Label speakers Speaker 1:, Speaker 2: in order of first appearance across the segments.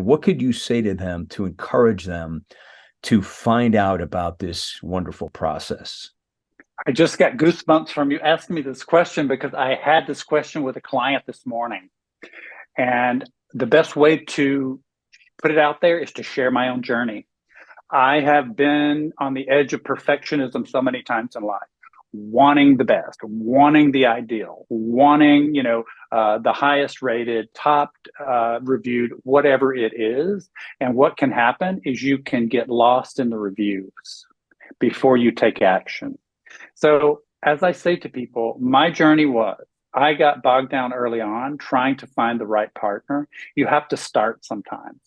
Speaker 1: what could you say to them to encourage them to find out about this wonderful process?
Speaker 2: I just got goosebumps from you asking me this question because I had this question with a client this morning. And the best way to put it out there is to share my own journey. I have been on the edge of perfectionism so many times in life, wanting the best, wanting the ideal, wanting, the highest rated, top reviewed, whatever it is. And what can happen is you can get lost in the reviews before you take action. So as I say to people, my journey was, I got bogged down early on trying to find the right partner. You have to start sometimes.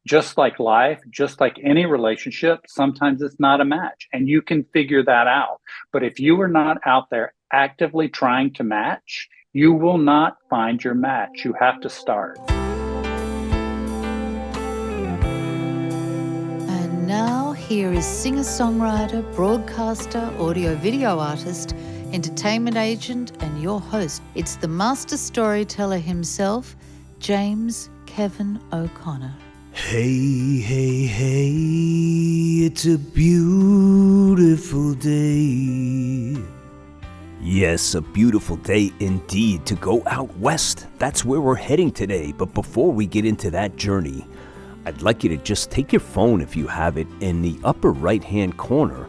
Speaker 2: Just like life, just like any relationship, sometimes it's not a match and you can figure that out. But if you are not out there actively trying to match, you will not find your match. You have to start.
Speaker 3: And now here is singer-songwriter, broadcaster, audio-video artist, entertainment agent, and your host. It's the master storyteller himself, James Kevin O'Connor.
Speaker 4: Hey, hey, hey, it's a beautiful day. Yes, a beautiful day indeed to go out west. That's where we're heading today. But before we get into that journey, I'd like you to just take your phone, if you have it, in the upper right-hand corner.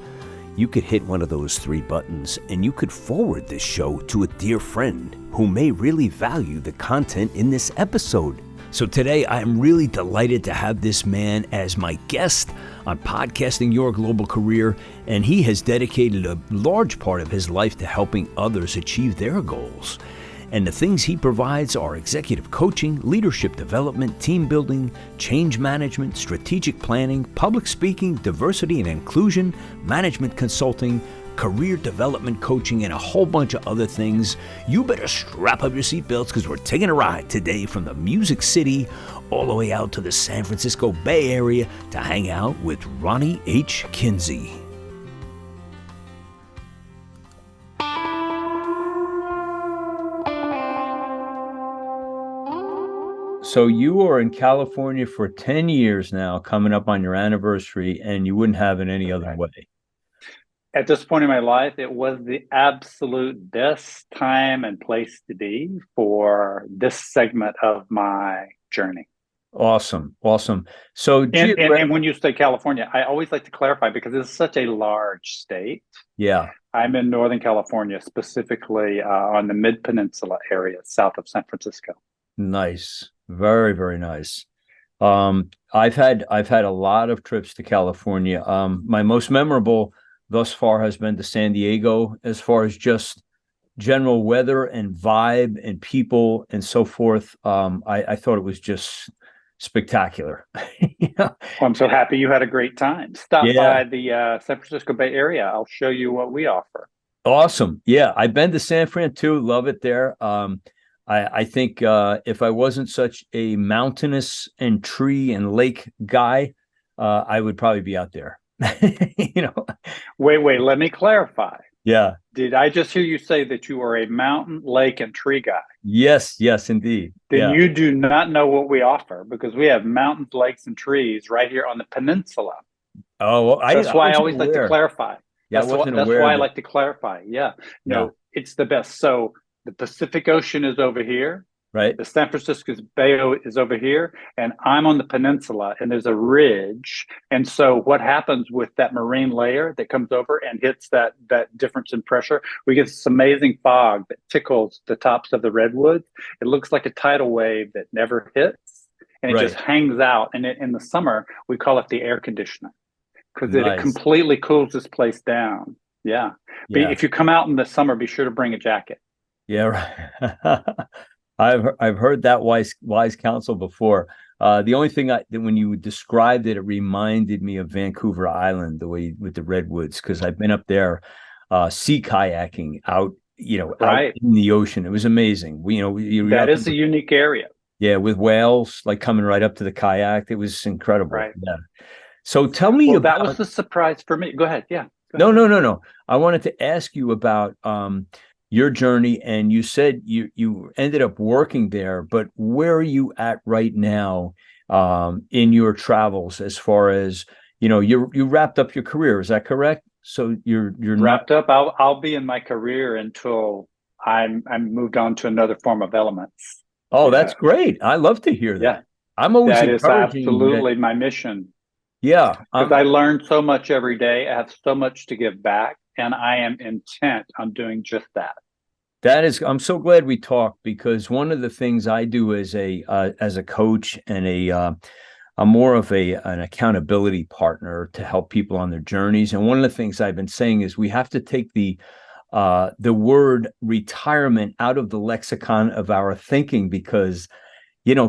Speaker 4: You could hit one of those 3 buttons and you could forward this show to a dear friend who may really value the content in this episode. So today, I'm really delighted to have this man as my guest on Podcasting Your Global Career, and he has dedicated a large part of his life to helping others achieve their goals. And the things he provides are executive coaching, leadership development, team building, change management, strategic planning, public speaking, diversity and inclusion, management consulting, career development coaching, and a whole bunch of other things. You better strap up your seatbelts because we're taking a ride today from the Music City all the way out to the San Francisco Bay Area to hang out with Ronnie H Kinsey.
Speaker 1: So you are in California for 10 years now, coming up on your anniversary, and you wouldn't have it any other way.
Speaker 2: At this point in my life, it was the absolute best time and place to be for this segment of my journey.
Speaker 1: Awesome. So,
Speaker 2: and when you say California, I always like to clarify because it's such a large state.
Speaker 1: Yeah.
Speaker 2: I'm in Northern California, specifically on the Mid-Peninsula area, south of San Francisco.
Speaker 1: Nice. Very, very nice. I've had a lot of trips to California. My most memorable thus far has been to San Diego, as far as just general weather and vibe and people and so forth. I thought it was just spectacular.
Speaker 2: Well, I'm so happy you had a great time. Stop by the San Francisco Bay Area. I'll show you what we offer.
Speaker 1: Awesome. Yeah, I've been to San Fran too. Love it there. I think if I wasn't such a mountainous and tree and lake guy, I would probably be out there.
Speaker 2: Wait, let me clarify.
Speaker 1: Yeah.
Speaker 2: Did I just hear you say that you are a mountain, lake, and tree guy?
Speaker 1: Yes, indeed.
Speaker 2: Then you do not know what we offer because we have mountains, lakes, and trees right here on the peninsula.
Speaker 1: Oh, well,
Speaker 2: that's why I always like to clarify.
Speaker 1: Yeah,
Speaker 2: that's why I like to clarify. Yeah. No, it's the best. So the Pacific Ocean is over here.
Speaker 1: Right.
Speaker 2: The San Francisco Bay is over here, and I'm on the peninsula, and there's a ridge. And so what happens with that marine layer that comes over and hits that difference in pressure, we get this amazing fog that tickles the tops of the redwoods. It looks like a tidal wave that never hits, and it just hangs out. And in the summer, we call it the air conditioner because it completely cools this place down. Yeah. If you come out in the summer, be sure to bring a jacket.
Speaker 1: Yeah, right. I've heard that wise counsel before. The only thing that when you described it, it reminded me of Vancouver Island, the way with the redwoods, because I've been up there, sea kayaking out, out in the ocean. It was amazing. That
Speaker 2: is a unique area.
Speaker 1: Yeah, with whales like coming right up to the kayak. It was incredible. Right. Yeah. So tell me about
Speaker 2: that was the surprise for me. Go ahead. Yeah.
Speaker 1: No. I wanted to ask you about your journey, and you said you ended up working there, but where are you at right now in your travels as far as, you wrapped up your career. Is that correct? So you're
Speaker 2: Wrapped up. I'll be in my career until I'm moved on to another form of elements.
Speaker 1: Oh, that's great. I love to hear that.
Speaker 2: Yeah.
Speaker 1: I'm always
Speaker 2: That is
Speaker 1: encouraging that.
Speaker 2: absolutely my mission,
Speaker 1: Yeah.
Speaker 2: because I learn so much every day. I have so much to give back, and I am intent on doing just that.
Speaker 1: I'm so glad we talked, because one of the things I do as a coach and I'm more of an accountability partner to help people on their journeys. And one of the things I've been saying is we have to take the word retirement out of the lexicon of our thinking, because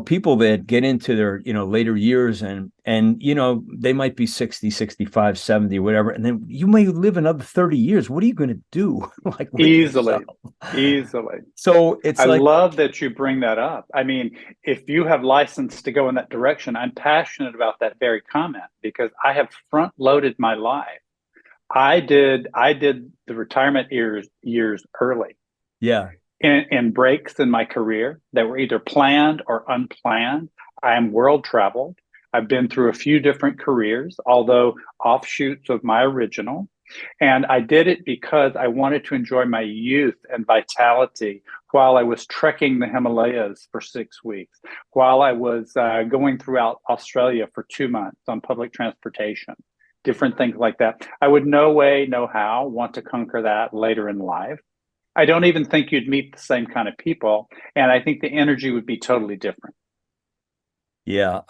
Speaker 1: people that get into their, later years and, they might be 60, 65, 70, whatever. And then you may live another 30 years. What are you going to do? Like
Speaker 2: Easily.
Speaker 1: So
Speaker 2: I love that you bring that up. I mean, if you have license to go in that direction, I'm passionate about that very comment, because I have front loaded my life. I did the retirement years early.
Speaker 1: Yeah.
Speaker 2: In breaks in my career that were either planned or unplanned. I am world traveled. I've been through a few different careers, although offshoots of my original. And I did it because I wanted to enjoy my youth and vitality while I was trekking the Himalayas for 6 weeks, while I was going throughout Australia for 2 months on public transportation, different things like that. I would no way, no how want to conquer that later in life. I don't even think you'd meet the same kind of people. And I think the energy would be totally different.
Speaker 1: Yeah.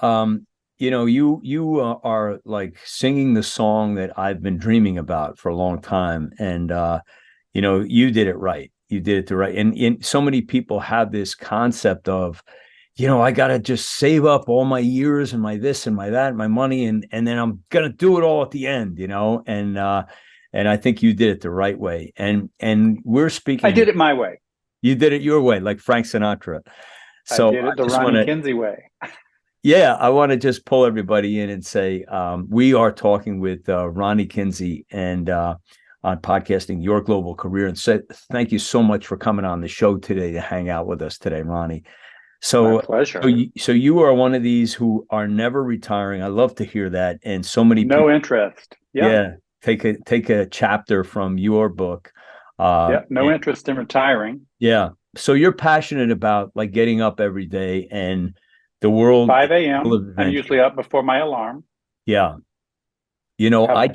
Speaker 1: You are like singing the song that I've been dreaming about for a long time. And, you did it right. You did it the right. And so many people have this concept of, I got to just save up all my years and my this and my that, and my money. And then I'm going to do it all at the end, and I think you did it the right way. And we're speaking.
Speaker 2: I did it my way.
Speaker 1: You did it your way, like Frank Sinatra. So
Speaker 2: I did it the Ronnie Kinsey way.
Speaker 1: Yeah, I want to just pull everybody in and say we are talking with Ronnie Kinsey and on podcasting Your Global Career. And thank you so much for coming on the show today to hang out with us today, Ronnie. So,
Speaker 2: my pleasure.
Speaker 1: So you are one of these who are never retiring. I love to hear that. And so many
Speaker 2: no
Speaker 1: people,
Speaker 2: interest.
Speaker 1: Yeah. Take a chapter from your book.
Speaker 2: No interest in retiring.
Speaker 1: Yeah. So you're passionate about like getting up every day and the world.
Speaker 2: 5 a.m. I'm usually up before my alarm.
Speaker 1: Yeah. I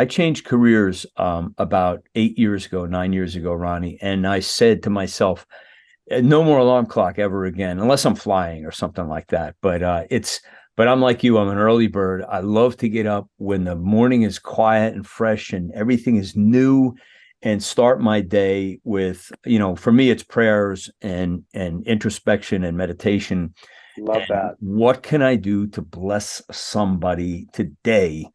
Speaker 1: changed careers about 8 years ago, 9 years ago, Ronnie. And I said to myself, no more alarm clock ever again, unless I'm flying or something like that. But I'm like you, I'm an early bird. I love to get up when the morning is quiet and fresh and everything is new, and start my day with, for me, it's prayers and introspection and meditation.
Speaker 2: Love that.
Speaker 1: What can I do to bless somebody today?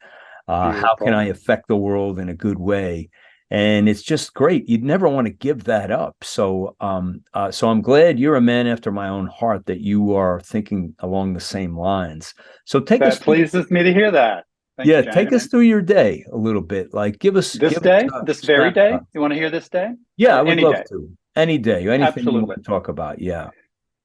Speaker 1: How can I affect the world in a good way? And it's just great. You'd never want to give that up. So I'm glad you're a man after my own heart, that you are thinking along the same lines. So
Speaker 2: that pleases me to hear that.
Speaker 1: Thanks, take us through your day a little bit. Like give us
Speaker 2: this very day. You want to hear this day?
Speaker 1: Yeah, I would love to. Any day, anything
Speaker 2: Absolutely.
Speaker 1: You want to talk about. Yeah.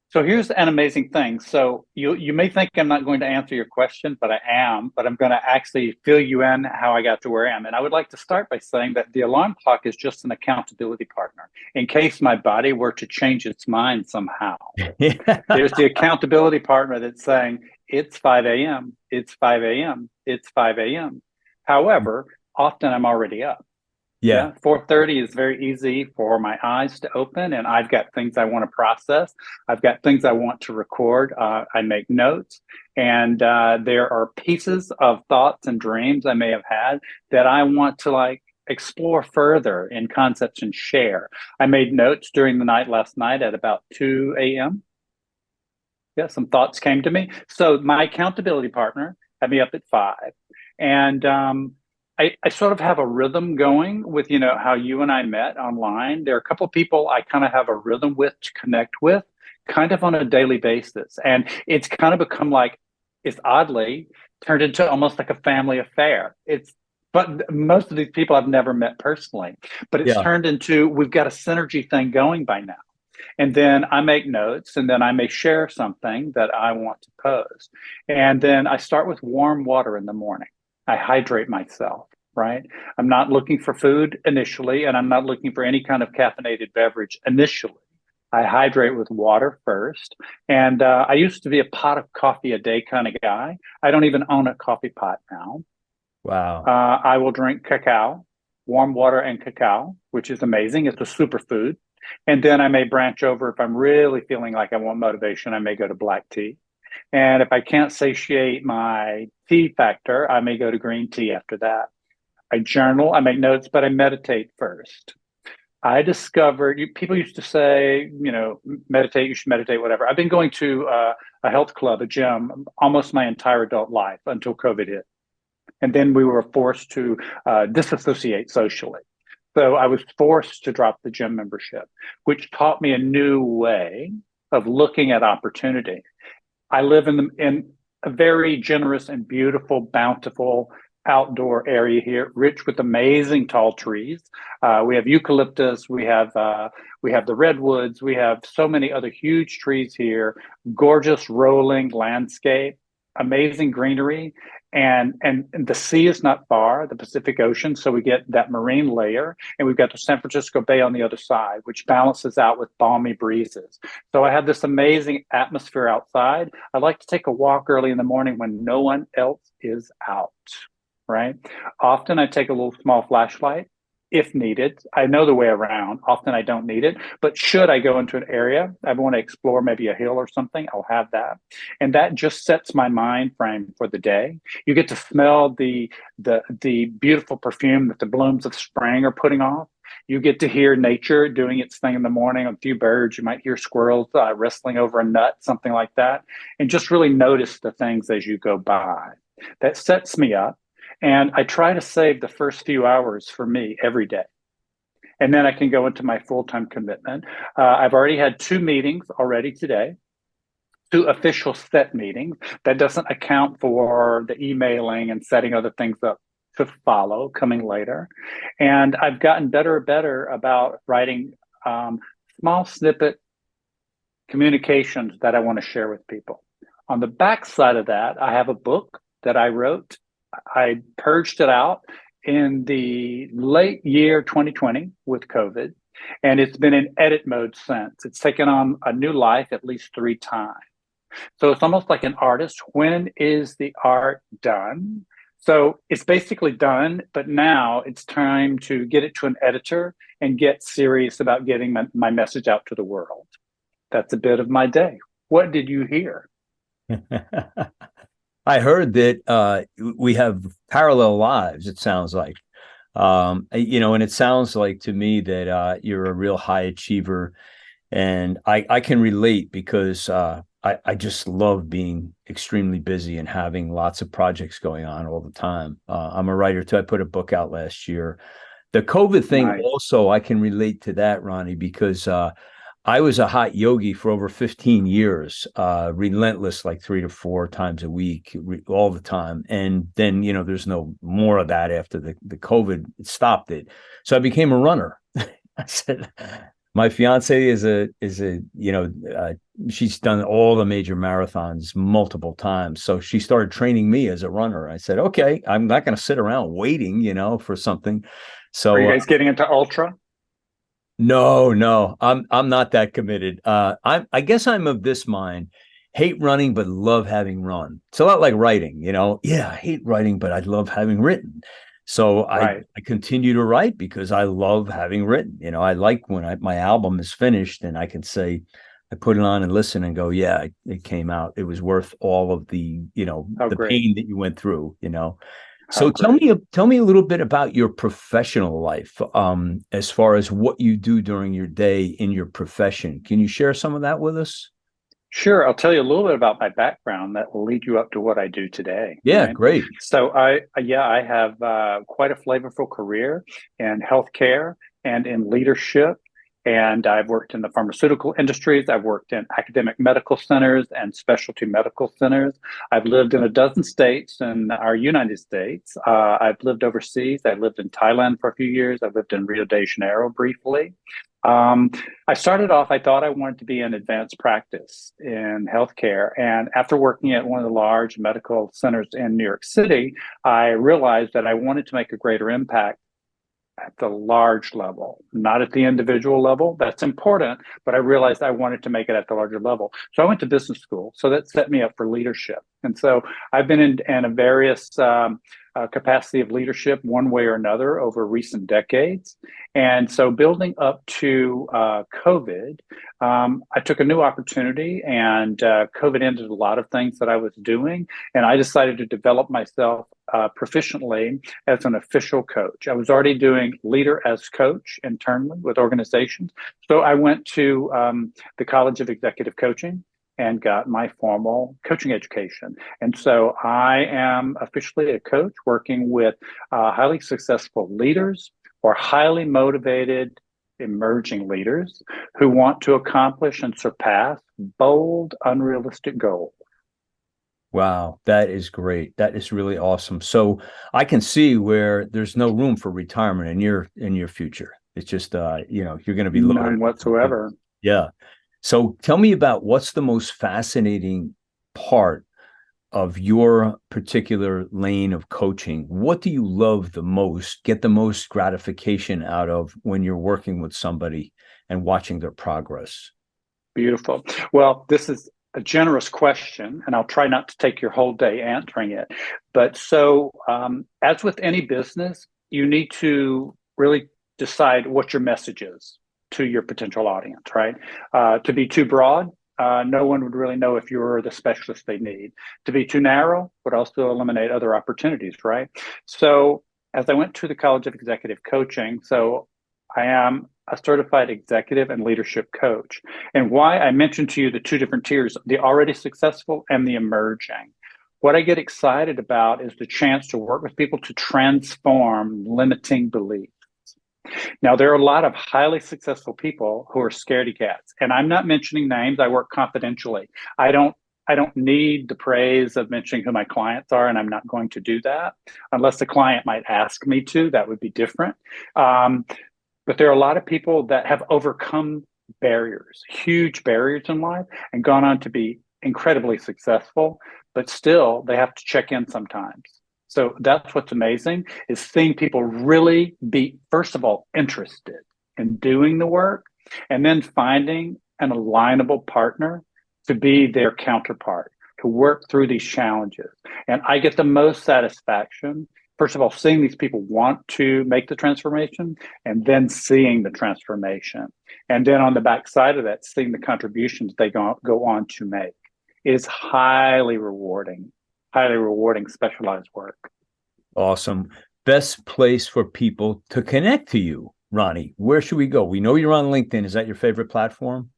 Speaker 2: So here's an amazing thing. So you may think I'm not going to answer your question, but I am. But I'm going to actually fill you in how I got to where I am. And I would like to start by saying that the alarm clock is just an accountability partner in case my body were to change its mind somehow. There's the accountability partner that's saying, it's 5 a.m., it's 5 a.m., it's 5 a.m. However, often I'm already up.
Speaker 1: Yeah.
Speaker 2: 4:30 is very easy for my eyes to open, and I've got things I want to process. I've got things I want to record. I make notes, and there are pieces of thoughts and dreams I may have had that I want to explore further in concepts and share. I made notes during the night last night at about 2 a.m. Yeah, some thoughts came to me. So my accountability partner had me up at 5, and I sort of have a rhythm going with, how you and I met online. There are a couple of people I kind of have a rhythm with to connect with kind of on a daily basis. And it's kind of become it's oddly turned into almost like a family affair. But most of these people I've never met personally, but it's turned into, we've got a synergy thing going by now. And then I make notes, and then I may share something that I want to post. And then I start with warm water in the morning. I hydrate myself, right? I'm not looking for food initially, and I'm not looking for any kind of caffeinated beverage initially. I hydrate with water first. And I used to be a pot of coffee a day kind of guy. I don't even own a coffee pot now.
Speaker 1: Wow.
Speaker 2: I will drink cacao, warm water and cacao, which is amazing. It's a superfood. And then I may branch over if I'm really feeling like I want motivation. I may go to black tea. And if I can't satiate my tea factor, I may go to green tea after that. I journal, I make notes, but I meditate first. I discovered people used to say, meditate, you should meditate, whatever. I've been going to a health club, a gym, almost my entire adult life until COVID hit. And then we were forced to disassociate socially. So I was forced to drop the gym membership, which taught me a new way of looking at opportunity. I live in a very generous and beautiful, bountiful outdoor area here, rich with amazing tall trees. We have eucalyptus, we have the redwoods, we have so many other huge trees here, gorgeous rolling landscape, amazing greenery, and the sea is not far, the Pacific Ocean, so we get that marine layer, and we've got the San Francisco Bay on the other side, which balances out with balmy breezes. So I have this amazing atmosphere outside. I like to take a walk early in the morning when no one else is out, right? Often I take a little small flashlight if needed. I know the way around. Often I don't need it, but should I go into an area, I want to explore maybe a hill or something, I'll have that. And that just sets my mind frame for the day. You get to smell the beautiful perfume that the blooms of spring are putting off. You get to hear nature doing its thing in the morning, a few birds, you might hear squirrels wrestling over a nut, something like that. And just really notice the things as you go by. That sets me up. And I try to save the first few hours for me every day. And then I can go into my full-time commitment. I've already had 2 meetings already today, 2 official set meetings. That doesn't account for the emailing and setting other things up to follow coming later. And I've gotten better and better about writing small snippet communications that I want to share with people. On the back side of that, I have a book that I wrote. I purged it out in the late year 2020 with COVID, and it's been in edit mode since. It's taken on a new life at least 3 times. So it's almost like an artist. When is the art done? So it's basically done, but now it's time to get it to an editor and get serious about getting my message out to the world. That's a bit of my day. What did you hear?
Speaker 1: I heard that we have parallel lives, it sounds like. And it sounds like to me that you're a real high achiever. And I can relate because I just love being extremely busy and having lots of projects going on all the time. I'm a writer too. I put a book out last year. The COVID thing
Speaker 2: Nice.
Speaker 1: also, I can relate to that, Ronnie, because I was a hot yogi for over 15 years, relentless, like 3 to 4 times a week, all the time. And then, there's no more of that after the COVID stopped it. So I became a runner. I said, my fiance she's done all the major marathons multiple times. So she started training me as a runner. I said, okay, I'm not going to sit around waiting, for something. So
Speaker 2: are you guys getting into ultra?
Speaker 1: No, I'm not that committed. I guess I'm of this mind: hate running, but love having run. It's a lot like writing, Yeah, I hate writing, but I love having written. So
Speaker 2: Right.
Speaker 1: I continue to write because I love having written. I like when my album is finished and I can say, I put it on and listen and go, yeah, it came out. It was worth all of the, the
Speaker 2: Great.
Speaker 1: pain that you went through,
Speaker 2: How
Speaker 1: So tell
Speaker 2: great.
Speaker 1: me a little bit about your professional life, as far as what you do during your day in your profession. Can you share some of that with us?
Speaker 2: Sure. I'll tell you a little bit about my background that will lead you up to what I do today.
Speaker 1: Yeah,
Speaker 2: Right?
Speaker 1: great.
Speaker 2: So I have quite a flavorful career in healthcare and in leadership. And I've worked in the pharmaceutical industries. I've worked in academic medical centers and specialty medical centers. I've lived in a dozen states in our United States. I've lived overseas. I lived in Thailand for a few years. I lived in Rio de Janeiro briefly. I started off, I thought I wanted to be in advanced practice in healthcare. And after working at one of the large medical centers in New York City, I realized that I wanted to make a greater impact at the large level, not at the individual level. That's important, but I realized I wanted to make it at the larger level. So I went to business school. So that set me up for leadership. And so I've been in a various capacity of leadership one way or another over recent decades. And so building up to COVID, I took a new opportunity, and COVID ended a lot of things that I was doing. And I decided to develop myself proficiently as an official coach. I was already doing leader as coach internally with organizations. So I went to the College of Executive Coaching and got my formal coaching education. And so I am officially a coach working with highly successful leaders or highly motivated emerging leaders who want to accomplish and surpass bold, unrealistic goals.
Speaker 1: Wow, that is great. That is really awesome. So I can see where there's no room for retirement in your future. It's just you're going to be loaded.
Speaker 2: None whatsoever.
Speaker 1: Yeah. So tell me about what's the most fascinating part of your particular lane of coaching. What do you love the most, get the most gratification out of when you're working with somebody and watching their progress?
Speaker 2: Beautiful. Well, this is a generous question, and I'll try not to take your whole day answering it. But so as with any business, you need to really decide what your message is to your potential audience, right? To be too broad, no one would really know if you're the specialist they need. To be too narrow would also eliminate other opportunities, right? So as I went to the College of Executive Coaching, so I am a certified executive and leadership coach. And why I mentioned to you the two different tiers, the already successful and the emerging. What I get excited about is the chance to work with people to transform limiting beliefs. Now, there are a lot of highly successful people who are scaredy cats, and I'm not mentioning names. I work confidentially. I don't need the praise of mentioning who my clients are, and I'm not going to do that unless the client might ask me to. That would be different. But there are a lot of people that have overcome barriers, huge barriers in life, and gone on to be incredibly successful, but still they have to check in sometimes. So that's what's amazing, is seeing people really be, first of all, interested in doing the work, and then finding an alignable partner to be their counterpart, to work through these challenges. And I get the most satisfaction, first of all, seeing these people want to make the transformation, and then seeing the transformation. And then on the backside of that, seeing the contributions they go on to make. It is highly rewarding specialized work.
Speaker 1: Awesome. Best place for people to connect to you, Ronnie. Where should we go? We know you're on LinkedIn. Is that your favorite platform?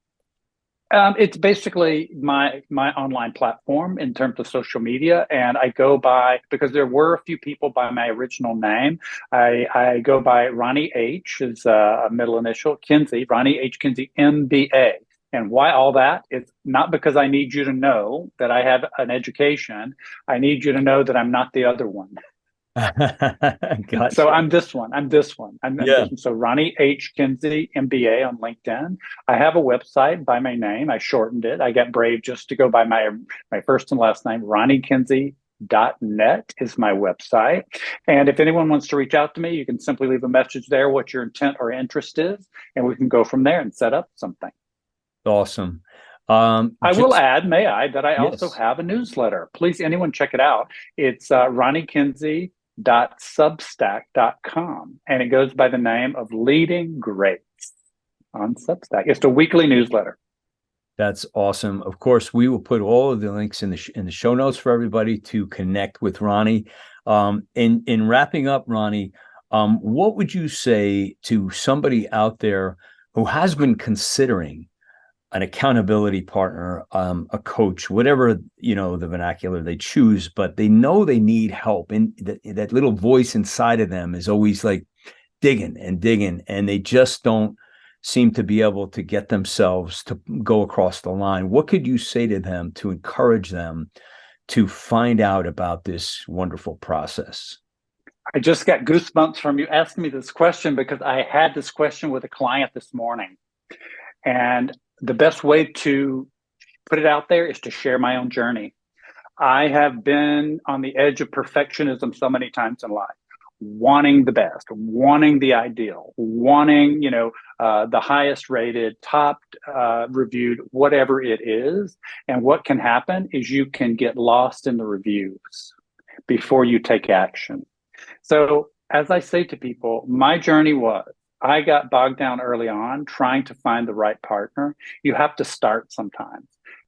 Speaker 2: It's basically my online platform in terms of social media, and I go by, because there were a few people by my original name, I go by Ronnie H, is a middle initial, Kinsey, Ronnie H Kinsey, MBA. And why all that? It's not because I need you to know that I have an education. I need you to know that I'm not the other one.
Speaker 1: Gotcha.
Speaker 2: So I'm this one. This one. So Ronnie H Kinsey, MBA on LinkedIn. I have a website by my name. I shortened it. I got brave just to go by my first and last name. RonnieKinsey.net is my website. And if anyone wants to reach out to me, you can simply leave a message there, what your intent or interest is, and we can go from there and set up something.
Speaker 1: Awesome.
Speaker 2: I will add, may I, that I also have a newsletter. Please, anyone check it out. It's RonnieKinsey.substack.com, and it goes by the name of Leading Greats on Substack. It's a weekly newsletter.
Speaker 1: That's awesome. Of course, we will put all of the links in the show notes for everybody to connect with Ronnie. In wrapping up, Ronnie, what would you say to somebody out there who has been considering an accountability partner, a coach, whatever, the vernacular they choose, but they know they need help, and that little voice inside of them is always like digging, and they just don't seem to be able to get themselves to go across the line? What could you say to them to encourage them to find out about this wonderful process?
Speaker 2: I just got goosebumps from you asking me this question because I had this question with a client this morning. And the best way to put it out there is to share my own journey. I have been on the edge of perfectionism so many times in life, wanting the best, wanting the ideal, wanting, the highest rated, top reviewed, whatever it is. And what can happen is you can get lost in the reviews before you take action. So as I say to people, my journey was, I got bogged down early on trying to find the right partner. You have to start sometimes.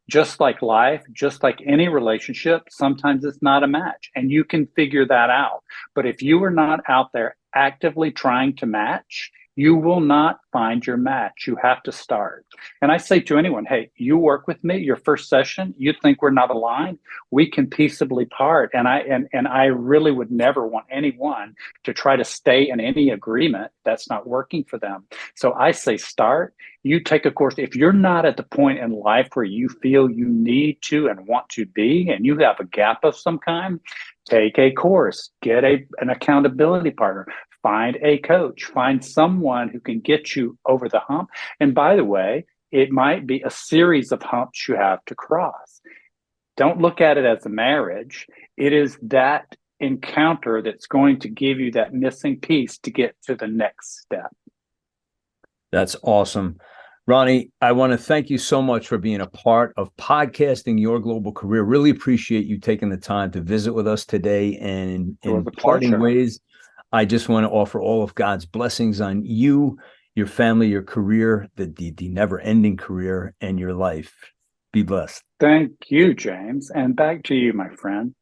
Speaker 2: Just like life, just like any relationship, sometimes it's not a match and you can figure that out. But if you are not out there actively trying to match, you will not find your match. You have to start. And I say to anyone, hey, you work with me, your first session, you think we're not aligned, we can peaceably part. And I really would never want anyone to try to stay in any agreement that's not working for them. So I say start. You take a course. If you're not at the point in life where you feel you need to and want to be, and you have a gap of some kind, take a course, get an accountability partner, find a coach, find someone who can get you over the hump. And by the way, it might be a series of humps you have to cross. Don't look at it as a marriage. It is that encounter that's going to give you that missing piece to get to the next step.
Speaker 1: That's awesome. Ronnie, I want to thank you so much for being a part of podcasting your global career. Really appreciate you taking the time to visit with us today. And in parting ways, I just want to offer all of God's blessings on you, your family, your career, the never-ending career, and your life. Be blessed.
Speaker 2: Thank you, James. And back to you, my friend.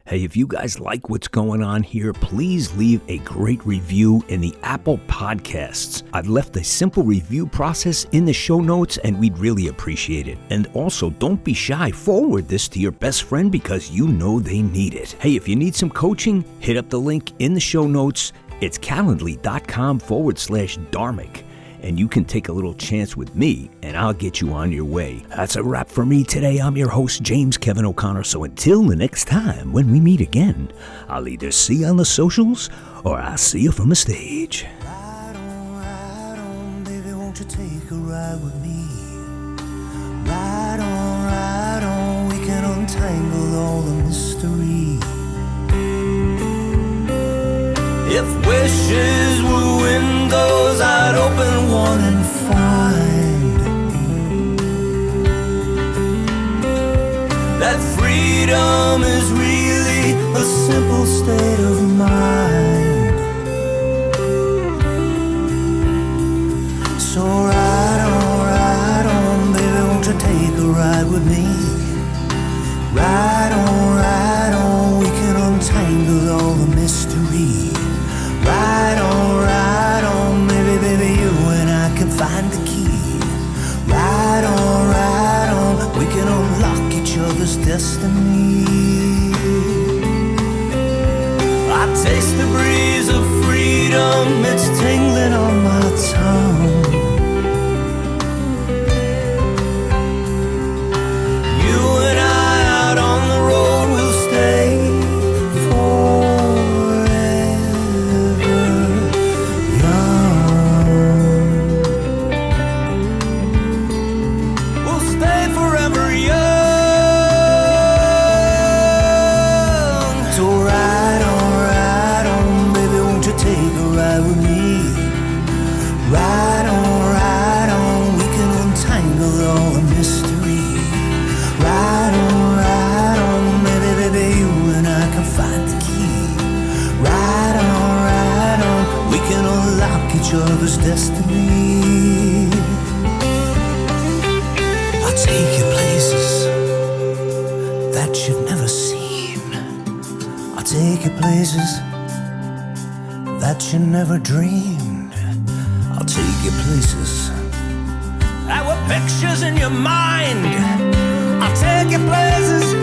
Speaker 4: Hey, if you guys like what's going on here, please leave a great review in the Apple Podcasts. I've left a simple review process in the show notes, and we'd really appreciate it. And also, don't be shy. Forward this to your best friend because you know they need it. Hey, if you need some coaching, hit up the link in the show notes. It's calendly.com/Dharmic. And you can take a little chance with me, and I'll get you on your way. That's a wrap for me today. I'm your host, James Kevin O'Connor. So until the next time, when we meet again, I'll either see you on the socials, or I'll see you from the stage. Ride on, baby, won't you take a ride with me? Ride on, we can untangle all the mystery. If wishes were windows, I'd open one and find that freedom is really a simple state of mind. So ride on, baby, won't you take a ride with me? Ride on, we can untangle all the mystery. Ride on, baby, you and I can find the key. Ride on, we can unlock each other's destiny. I taste the breeze of freedom, it's tingling on my tongue. You and I out on the road will stay other's destiny. I'll take you places that you've never seen. I'll take you places that you never dreamed. I'll take you places that were pictures in your mind. I'll take you places